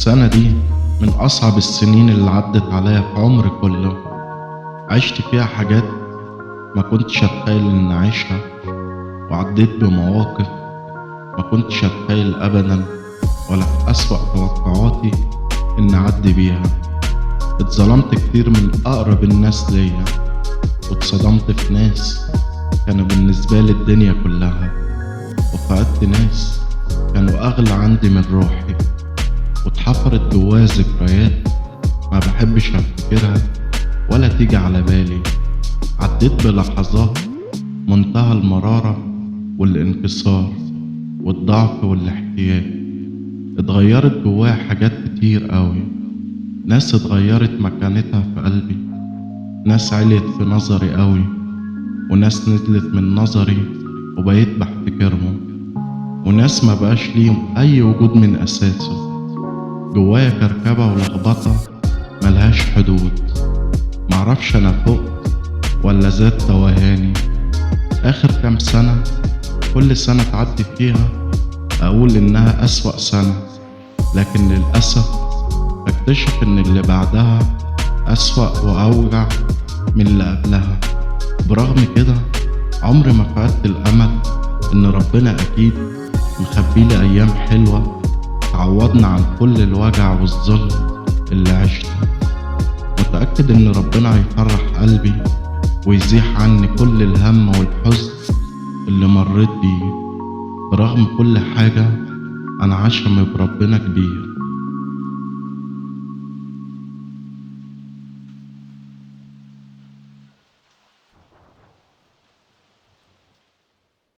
السنة دي من أصعب السنين اللي عدت عليا في عمري كله. عشت فيها حاجات ما كنتش أتخيل إن أعيشها، وعديت بمواقف ما كنتش أتخيل أبدا ولا في أسوأ توقعاتي إن أعدي بيها. اتظلمت كتير من أقرب الناس ليا، واتصدمت في ناس كانوا بالنسبة لي الدنيا كلها، وفقدت ناس كانوا أغلى عندي من روحي، واتحفرت جوايا ذكريات ما بحبش افتكرها ولا تيجي على بالي. عديت بلحظات منتهى المرارة والانكسار والضعف والاحتياج. اتغيرت جوايا حاجات كتير قوي، ناس اتغيرت مكانتها في قلبي، ناس عليت في نظري قوي، وناس نزلت من نظري وبقيت بحتكرهم، وناس ما بقاش ليهم أي وجود من أساسه. جوايا كركبة ولخبطة ملهاش حدود، معرفش أنا فقت ولا زاد توهاني. آخر كام سنة كل سنة تعدي فيها أقول إنها أسوأ سنة، لكن للأسف بكتشف إن اللي بعدها أسوأ وأوجع من اللي قبلها. برغم كده عمري ما فقدت الأمل إن ربنا أكيد مخبيلي أيام حلوة تعوضنا عن كل الوجع والظلم اللي عشته. متأكد إن ربنا هيفرح قلبي ويزيح عني كل الهم والحزن اللي مريت بيه. برغم كل حاجة أنا عشمي بربنا كبير.